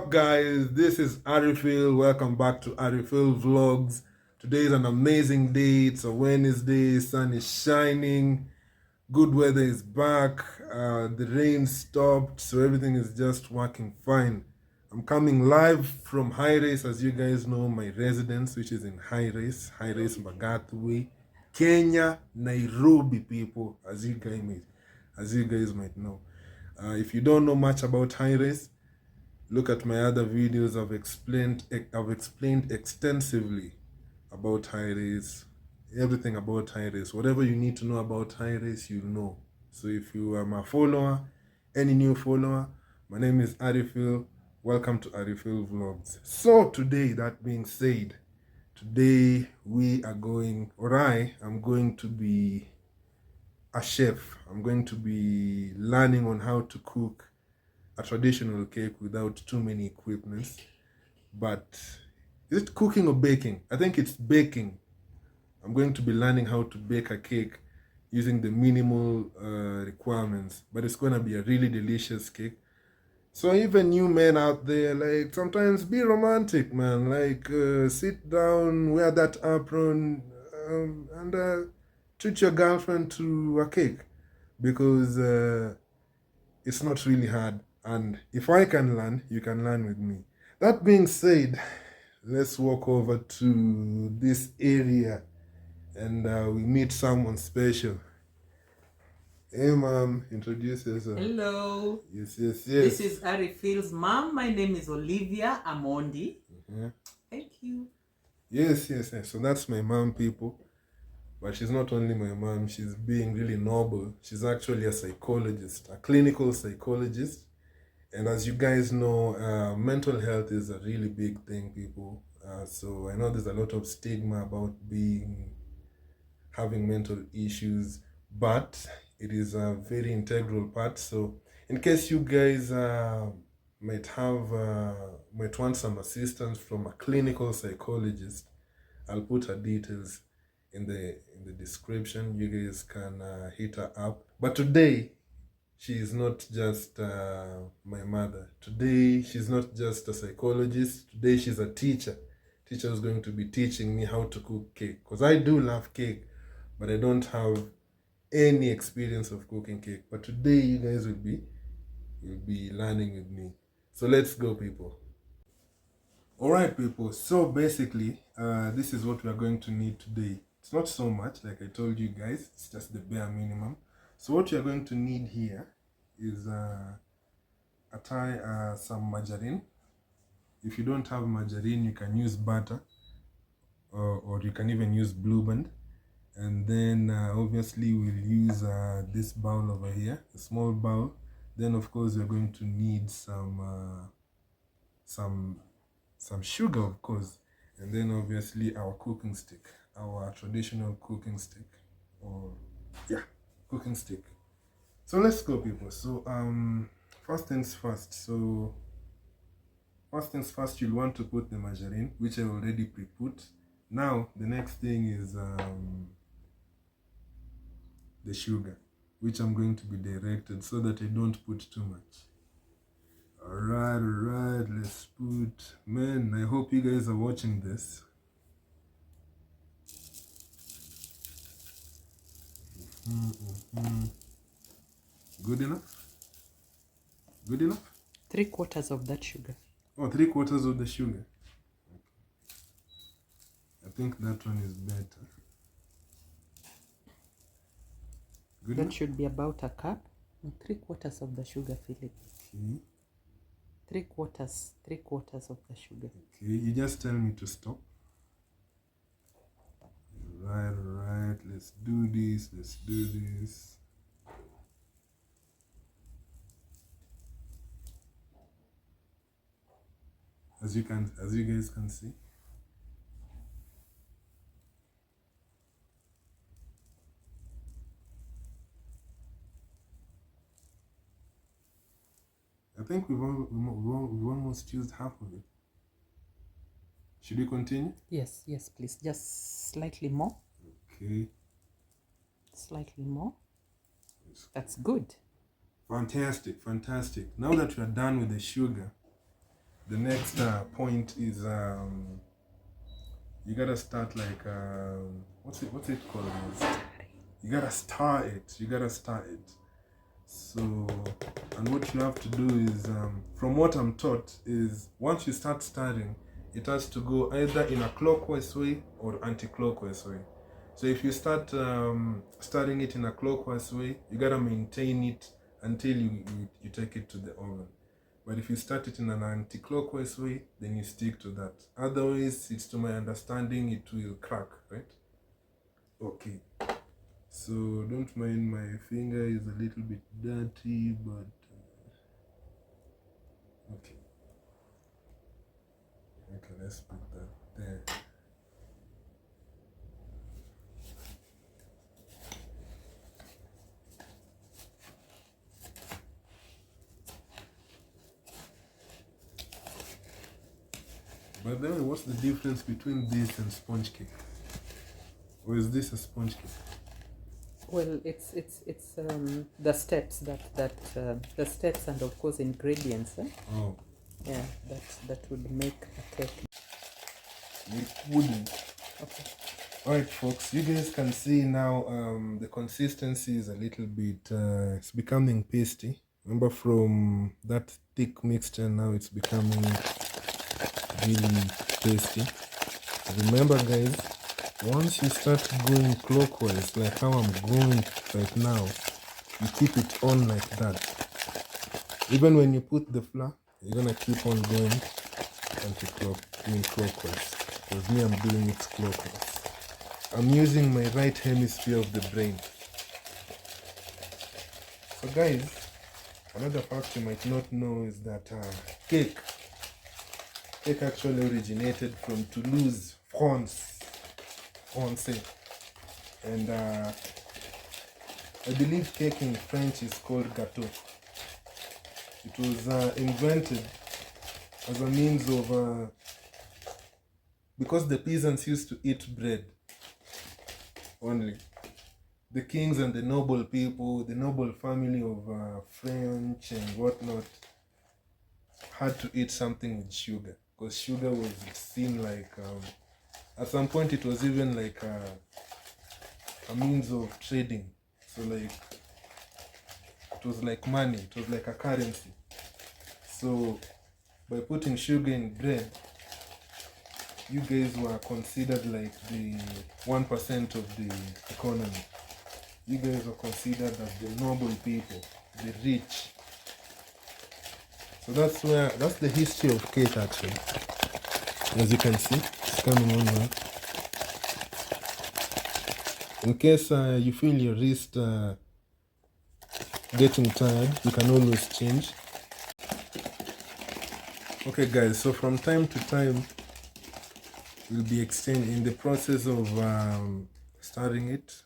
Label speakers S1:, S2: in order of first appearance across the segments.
S1: up, guys? This is Arifil. Welcome back to Arifil Vlogs. Today is an amazing day. It's a Wednesday. Sun is shining. Good weather is back. The rain stopped, so everything is just working fine. I'm coming live from High Race, as you guys know, my residence, which is in High Race, Mbagathi, Kenya, Nairobi, people, as you guys might know. If you don't know much about High Race, look at my other videos. I've explained extensively about High Race, everything about High Race. Whatever you need to know about High Race, you'll know. So if you are my follower, any new follower, my name is Arifil. Welcome to Arifil Vlogs. So today, that being said, today I am going to be a chef. I'm going to be learning on how to cook a traditional cake without too many equipments. But is it cooking or baking? I think it's baking. I'm going to be learning how to bake a cake using the minimal requirements, but it's going to be a really delicious cake. So even you men out there, like, sometimes be romantic, man. Like, sit down, wear that apron, and treat your girlfriend to a cake, because it's not really hard. And if I can learn, you can learn with me. That being said, let's walk over to this area and we meet someone special. Hey, mom, introduce yourself.
S2: Hello.
S1: Yes.
S2: This is Arifil's mom. My name is Olivia Ongile.
S1: Mm-hmm.
S2: Thank you.
S1: Yes. So that's my mom, people. But she's not only my mom, she's being really noble. She's actually a psychologist, a clinical psychologist. And as you guys know, mental health is a really big thing, people. So I know there's a lot of stigma about having mental issues, but it is a very integral part. So in case you guys might want some assistance from a clinical psychologist, I'll put her details in the description. You guys can hit her up. But today, she is not just my mother. Today, she's not just a psychologist. Today, she's a teacher. Teacher is going to be teaching me how to cook cake. Because I do love cake, but I don't have any experience of cooking cake. But today, you guys will be learning with me. So let's go, people. All right, people. So basically, this is what we are going to need today. It's not so much, like I told you guys. It's just the bare minimum. So what you're going to need here is some margarine. If you don't have margarine, you can use butter, or you can even use Blue Band. And then obviously we'll use this bowl over here, a small bowl. Then of course we're going to need some sugar, of course, and then obviously our cooking stick, our traditional cooking stick, cooking stick. So let's go, people. So first things first, you'll want to put the margarine, which I already pre-put. Now the next thing is the sugar, which I'm going to be directed so that I don't put too much. Alright, let's put, man, I hope you guys are watching this. Good enough?
S2: 3/4 of that sugar.
S1: Oh, 3/4 of the sugar. Okay. I think that one is better. Good
S2: that
S1: enough?
S2: Should be about a cup. 3/4 of the sugar, Philip.
S1: Okay.
S2: 3/4 of the sugar.
S1: Okay, you just tell me to stop. Right, let's do this. As you guys can see. I think we've almost used half of it. Should we continue?
S2: Yes, please. Just slightly more.
S1: Okay.
S2: Slightly more. That's good.
S1: Fantastic. Now that we are done with the sugar, the next point is you gotta start like what's it called? You gotta start it. So, and what you have to do is, from what I'm taught, is once you start starting, it has to go either in a clockwise way or anti-clockwise way. So if you start starting it in a clockwise way, you gotta maintain it until you take it to the oven. But if you start it in an anti-clockwise way, then you stick to that. Otherwise, it's to my understanding, it will crack, right? Okay. So don't mind my finger is a little bit dirty, but okay. Okay, let's put that there. But then, what's the difference between this and sponge cake? Or is this a sponge cake?
S2: Well, it's the steps the steps and of course ingredients.
S1: Oh.
S2: Yeah, that would make a cake.
S1: It wouldn't.
S2: Okay.
S1: Alright, folks, you guys can see now the consistency is a little bit, it's becoming pasty. Remember, from that thick mixture, now it's becoming really pasty. Remember, guys, once you start going clockwise, like how I'm going right now, you keep it on like that. Even when you put the flour, you're gonna keep on going doing clockwise. Because me, I'm doing it clockwise. I'm using my right hemisphere of the brain. So guys, another fact you might not know is that cake actually originated from Toulouse, France. And I believe cake in French is called gâteau. It was invented as a means of because the peasants used to eat bread only. The kings and the noble people, the noble family of French and whatnot, had to eat something with sugar, because sugar was seen like at some point it was even like a means of trading. So like it was like money, it was like a currency. So by putting sugar in bread, you guys were considered like the 1% of the economy. You guys were considered as the noble people, the rich. So that's the history of cake actually. As you can see, it's coming on now. In case you feel your wrist getting tired, you can always change. Okay guys, so from time to time, we'll be exchanging in the process of starting it.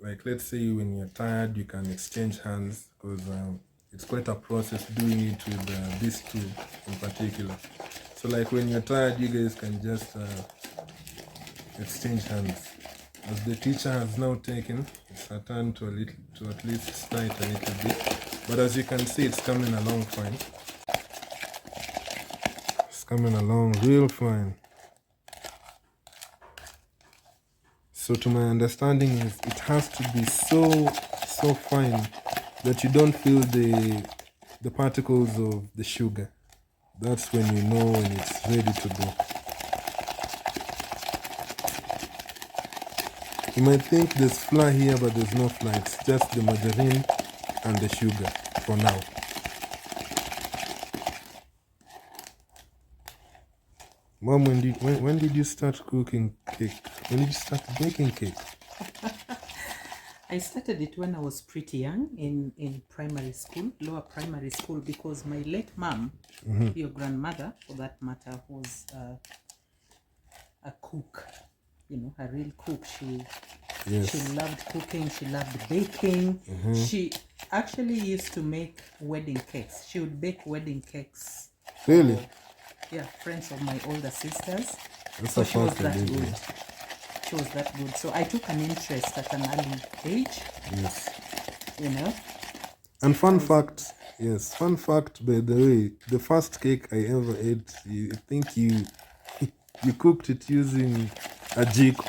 S1: Like let's say when you're tired, you can exchange hands, because it's quite a process doing it with this tool in particular. So like when you're tired, you guys can just exchange hands. As the teacher has now taken, it's her turn to at least start a little bit. But as you can see, it's coming along fine. It's coming along real fine. So to my understanding is it has to be so fine that you don't feel the particles of the sugar. That's when you know when it's ready to go. You might think there's flour here, but there's no flour. It's just the margarine and the sugar for now. Mom, when did you start cooking cake? When did you start baking cake?
S2: I started it when I was pretty young in primary school, lower primary school, because my late mom, your grandmother for that matter, was a cook, a real cook. She loved cooking, she loved baking. She actually used to make wedding cakes. She would bake wedding cakes.
S1: Really?
S2: Yeah, friends of my older sisters.
S1: That's
S2: So
S1: a
S2: she was
S1: fact,
S2: that
S1: baby.
S2: good. She was that good. So I took an interest at an early age.
S1: Yes.
S2: You know.
S1: And fun fact, Yes, fun fact by the way, the first cake I ever ate, I think you you cooked it using a jiko.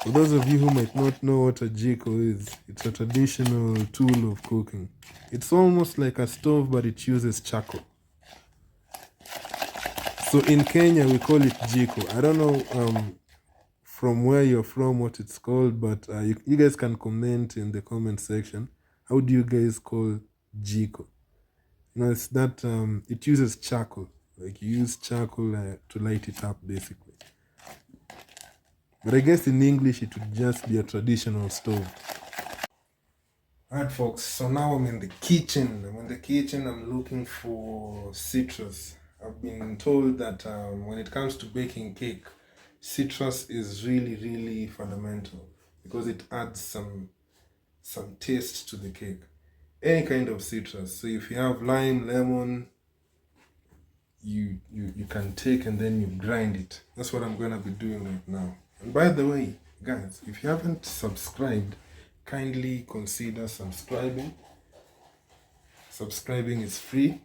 S1: For those of you who might not know what a jiko is, it's a traditional tool of cooking. It's almost like a stove, but it uses charcoal. So in Kenya, we call it jiko. I don't know from where you're from what it's called, but you guys can comment in the comment section. How do you guys call jiko? You know, it's that it uses charcoal. Like you use charcoal to light it up, basically. But I guess in English, it would just be a traditional stove. Alright, folks, so now I'm in the kitchen. I'm looking for citrus. I've been told that when it comes to baking cake, citrus is really, really fundamental because it adds some taste to the cake. Any kind of citrus. So if you have lime, lemon, you can take and then you grind it. That's what I'm going to be doing right now. And by the way, guys, if you haven't subscribed, kindly consider subscribing. Subscribing is free.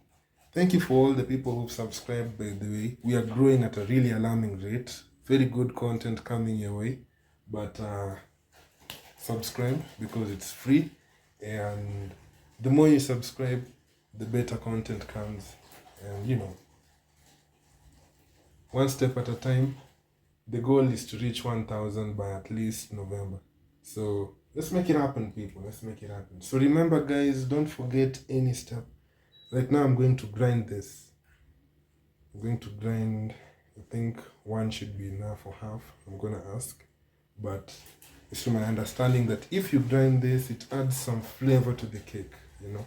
S1: Thank you for all the people who've subscribed, by the way. We are growing at a really alarming rate. Very good content coming your way. But subscribe because it's free. And the more you subscribe, the better content comes. And you know, one step at a time. The goal is to reach 1,000 by at least November. So let's make it happen, people. Let's make it happen. So remember, guys, don't forget any step. Right now, I'm going to grind this. I'm going to grind, I think one should be enough or half. I'm going to ask. But it's to my understanding that if you grind this, it adds some flavor to the cake, you know.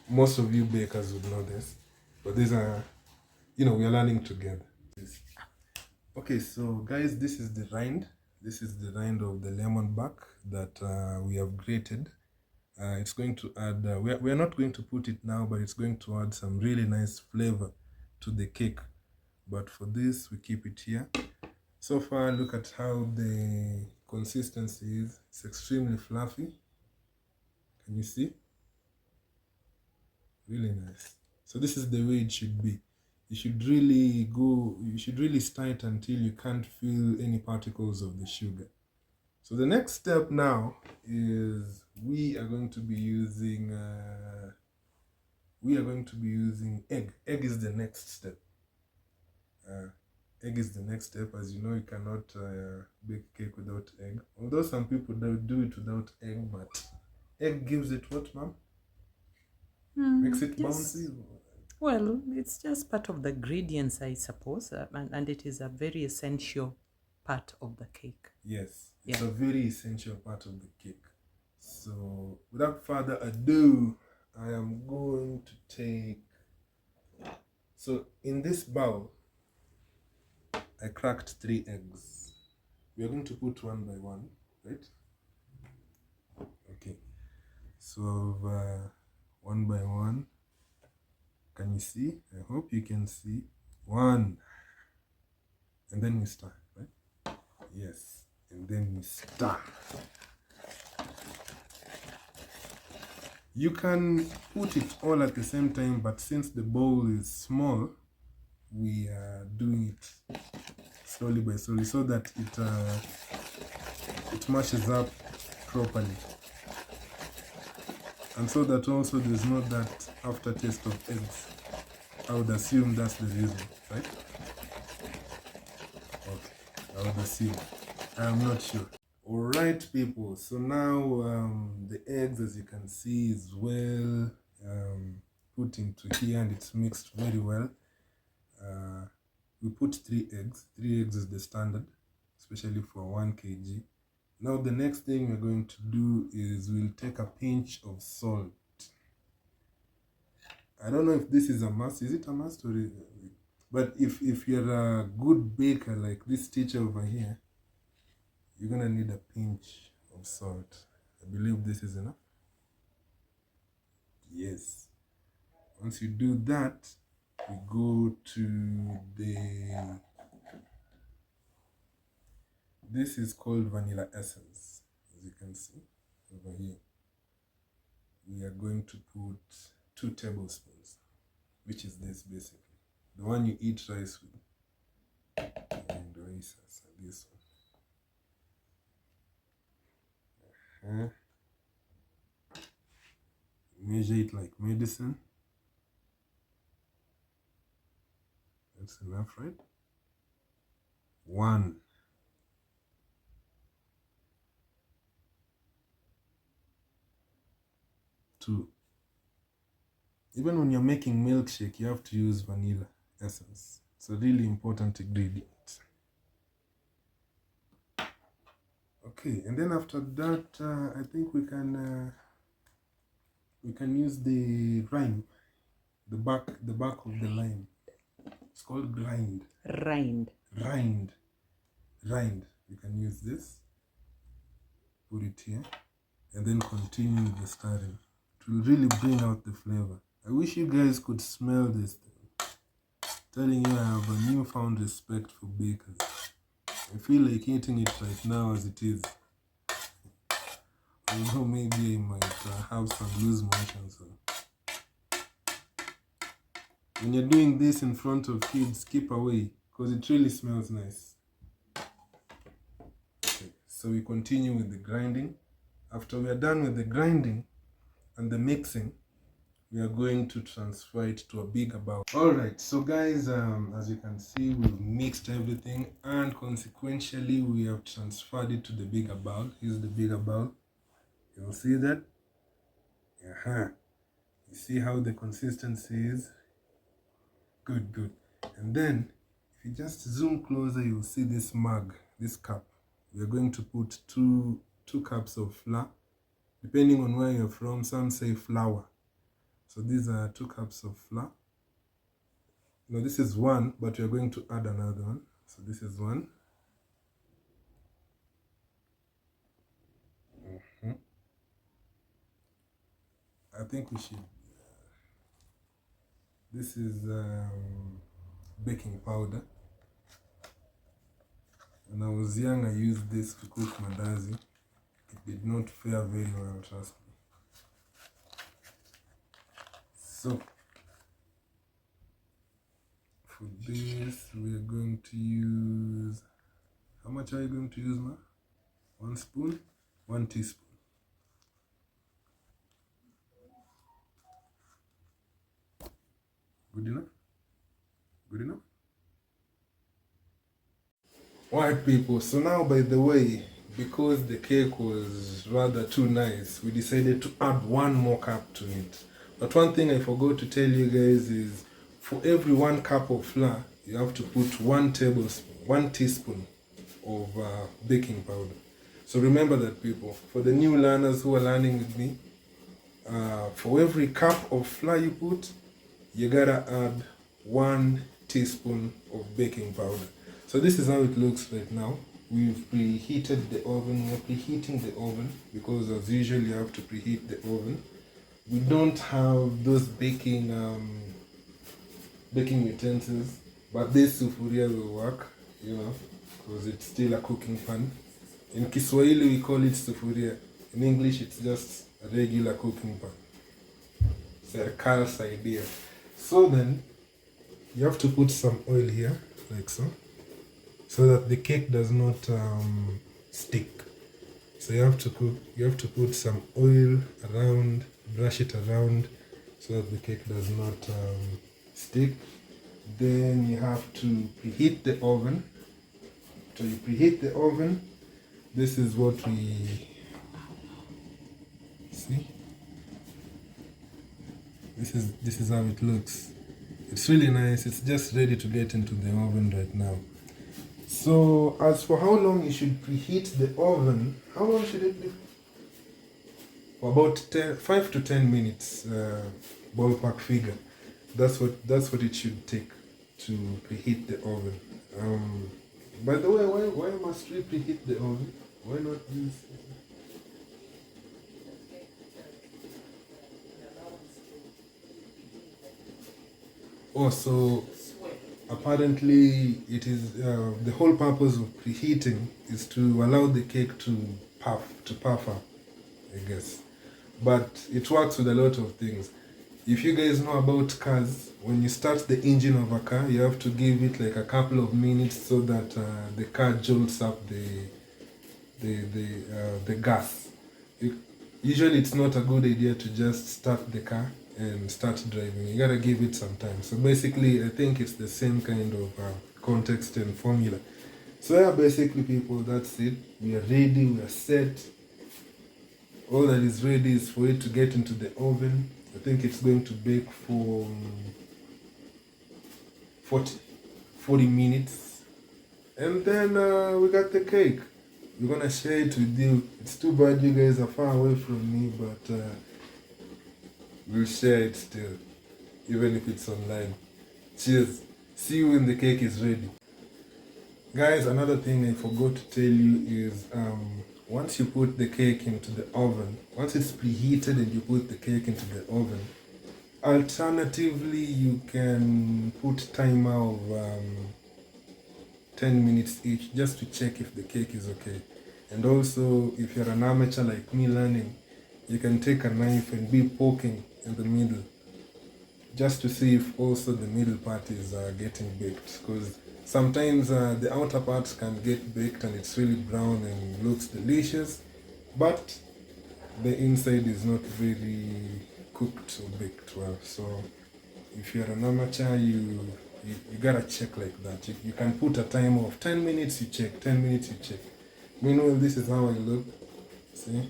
S1: Most of you bakers would know this. But these are, you know, we are learning together. Okay, so guys, this is the rind. This is the rind of the lemon bark that we have grated. It's going to add, we are not going to put it now, but it's going to add some really nice flavor to the cake. But for this, we keep it here. So far, look at how the consistency is. It's extremely fluffy. Can you see? Really nice. So this is the way it should be. You should really stir it until you can't feel any particles of the sugar. So the next step now is we are going to be using egg. Egg is the next step. Egg is the next step. As you know, you cannot bake cake without egg. Although some people do it without egg, but egg gives it what, ma'am? Makes it bouncy?
S2: Well, it's just part of the ingredients, I suppose, and it is a very essential part of the cake.
S1: Yes, it's a very essential part of the cake. So, without further ado, I am going to take... So, in this bowl, I cracked 3 eggs. We are going to put one by one, right? Okay. So, one by one. Can you see? I hope you can see. 1. And then we stir, right? Yes. And then we stir. You can put it all at the same time, but since the bowl is small, we are doing it slowly by slowly so that it mashes up properly. And so that also there's not that aftertaste of eggs. I would assume that's the reason, right? Okay, I would assume. I'm not sure. Alright, people. So now the eggs, as you can see, is well put into here and it's mixed very well. We put 3 eggs. 3 eggs is the standard, especially for 1 kg. Now the next thing we're going to do is we'll take a pinch of salt. I don't know if this is a must. Is it a must? But if you're a good baker like this teacher over here, you're going to need a pinch of salt. I believe this is enough. Yes. Once you do that, we go to this is called vanilla essence, as you can see over here. We are going to put 2 tablespoons, which is this basically. The one you eat rice with. And this one. Measure it like medicine. That's enough, right? 1. 2. Even when you're making milkshake, you have to use vanilla essence. It's a really important ingredient. Okay, and then after that, I think we can use the rind, the back of the lime. It's called rind.
S2: Rind.
S1: You can use this. Put it here, and then continue with the stirring. It will really bring out the flavor. I wish you guys could smell this thing. Telling you, I have a newfound respect for bakers. I feel like eating it right now as it is. Although maybe I might have some loose motions. So. When you're doing this in front of kids, keep away, because it really smells nice. Okay, so we continue with the grinding. After we are done with the grinding and the mixing, we are going to transfer it to a bigger bowl. Alright, so guys, as you can see, we've mixed everything, and consequentially we have transferred it to the bigger bowl. Here's the bigger bowl. You'll see that. You see how the consistency is? Good. And then, if you just zoom closer, you'll see this mug, this cup. We are going to put two cups of flour. Depending on where you're from, some say flour. So these are 2 cups of flour. No, this is 1, but we are going to add another one. So this is 1. I think we should. This is baking powder. When I was young, I used this to cook mandazi. It did not fare very well, trust me. So, for this, we are going to use. How much are you going to use, Ma? 1 spoon, 1 teaspoon. Good enough? Good enough? Alright, people, so now, by the way, because the cake was rather too nice, we decided to add 1 more cup to it. But one thing I forgot to tell you guys is, for every 1 cup of flour, you have to put 1 teaspoon of baking powder. So remember that, people. For the new learners who are learning with me, for every cup of flour you put, you gotta add 1 teaspoon of baking powder. So this is how it looks right now. We've preheated the oven. We're preheating the oven because, as usual, you have to preheat the oven. We don't have those baking utensils, but this sufuria will work, because it's still a cooking pan. In Kiswahili we call it sufuria. In English it's just a regular cooking pan. Serkal's idea. So then you have to put some oil here, like so that the cake does not stick. So you have to put some oil around, brush it around, so that the cake does not stick. Then you have to preheat the oven. So you preheat the oven. This is what we see. This is how it looks. It's really nice. It's just ready to get into the oven right now. So as for how long you should preheat the oven, how long should it be? For about 5 to 10 minutes, ballpark figure. That's what it should take to preheat the oven. By the way, why must we preheat the oven? Why not use? Oh, so apparently it is the whole purpose of preheating is to allow the cake to puff up, I guess. But it works with a lot of things. If you guys know about cars, when you start the engine of a car, you have to give it like a couple of minutes so that the car jolts up the gas. Usually it's not a good idea to just start the car and start driving. You gotta give it some time. So basically, I think it's the same kind of context and formula. So yeah, basically, people, that's it. We are ready. We are set. All that is ready is for it to get into the oven. I think it's going to bake for 40 minutes. And then we got the cake. We're gonna share it with you. It's too bad you guys are far away from me, but we'll share it still, even if it's online. Cheers. See you when the cake is ready. Guys, another thing I forgot to tell you is once you put the cake into the oven, once it's preheated and you put the cake into the oven, alternatively you can put timer of 10 minutes each just to check if the cake is okay. And also, if you're an amateur like me learning, you can take a knife and be poking in the middle just to see if also the middle part is getting baked, because sometimes the outer part can get baked and it's really brown and looks delicious, but the inside is not very cooked or baked well. So if you're an amateur, you gotta check like that. You can put a timer of 10 minutes, you check, 10 minutes, you check. Meanwhile, this is how I look. See?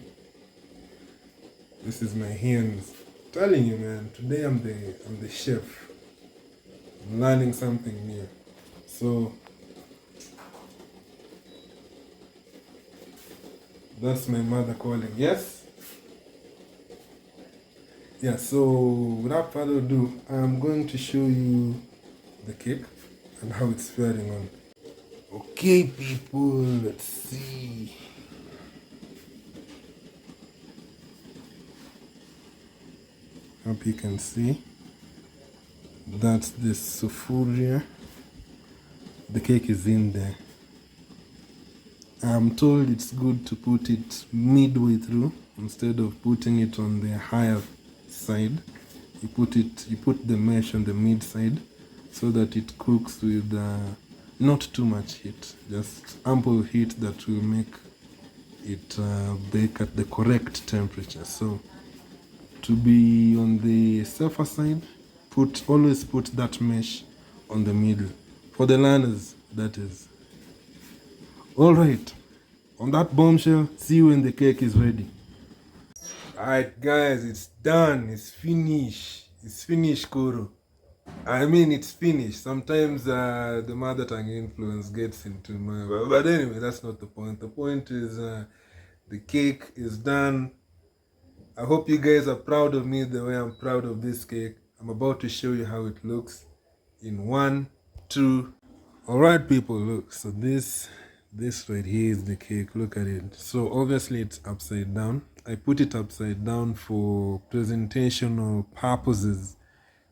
S1: This is my hands. I'm telling you, man, today I'm the chef. I'm learning something new. So that's my mother calling. Yes? Yeah, so without further ado, I'm going to show you the cake and how it's faring on. Okay, people, let's see. Hope you can see. That's the sufuria. The cake is in there. I'm told it's good to put it midway through instead of putting it on the higher side. You put the mesh on the mid side so that it cooks with not too much heat, just ample heat that will make it bake at the correct temperature. So to be on the safer side, always put that mesh on the middle. For the learners, that is. Alright, on that bombshell, see you when the cake is ready. Alright guys, it's done, it's finished. It's finished, Koro. I mean, it's finished. Sometimes the mother tongue influence gets into my... But anyway, that's not the point. The point is the cake is done. I hope you guys are proud of me the way I'm proud of this cake. I'm about to show you how it looks in 1, 2. Alright people, look. So this right here is the cake. Look at it. So obviously it's upside down. I put it upside down for presentational purposes,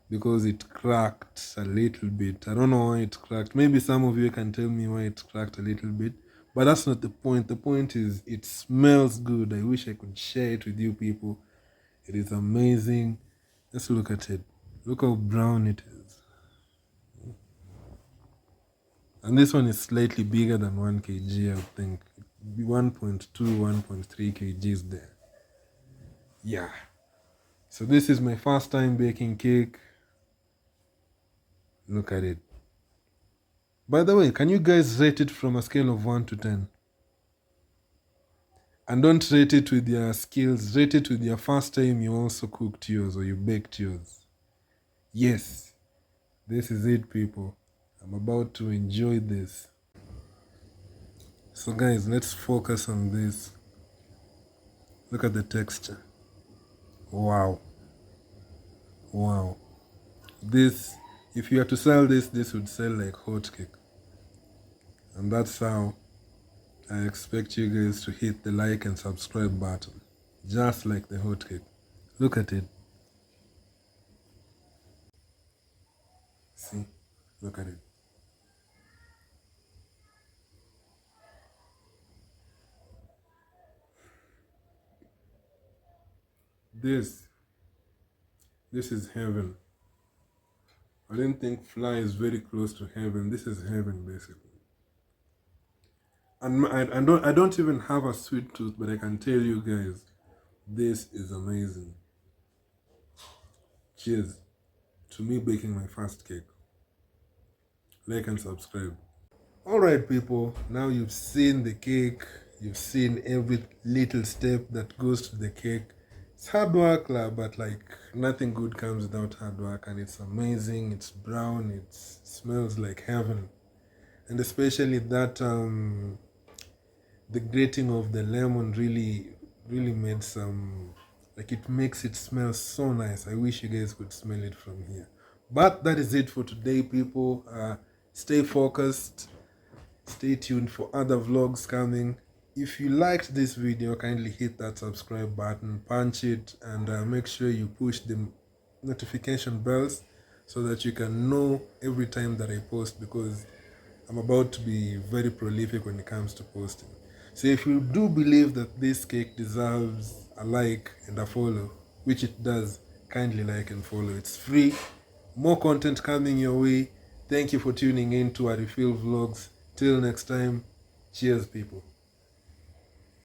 S1: because it cracked a little bit. I don't know why it cracked. Maybe some of you can tell me why it cracked a little bit. But that's not the point. The point is it smells good. I wish I could share it with you people. It is amazing. Let's look at it. Look how brown it is. And this one is slightly bigger than 1 kg, I would think. 1.2, 1.3 kgs there. Yeah. So this is my first time baking cake. Look at it. By the way, can you guys rate it from a scale of 1 to 10? And don't rate it with your skills. Rate it with your first time you also cooked yours or you baked yours. Yes, this is it, people. I'm about to enjoy this. So guys, let's focus on this. Look at the texture. Wow. Wow. This, if you were to sell this, this would sell like hotcake. And that's how I expect you guys to hit the like and subscribe button. Just like the hotcake. Look at it. See? Look at it. This This is heaven. I didn't think fly is very close to heaven. This is heaven, basically. And I don't even have a sweet tooth, but I can tell you guys, this is amazing. Cheers to me baking my first cake. Like and subscribe. Alright people, now you've seen the cake, you've seen every little step that goes to the cake. It's hard work, but like nothing good comes without hard work, and it's amazing, it's brown, it smells like heaven. And especially that the grating of the lemon really made some, like, it makes it smell so nice. I wish you guys could smell it from here. But that is it for today, people. Stay focused, stay tuned for other vlogs coming. If you liked this video, kindly hit that subscribe button, punch it, and make sure you push the notification bells so that you can know every time that I post, because I'm about to be very prolific when it comes to posting. So if you do believe that this cake deserves a like and a follow, which it does, kindly like and follow. It's free. More content coming your way. Thank you for tuning in to our Refill Vlogs. Till next time, cheers people.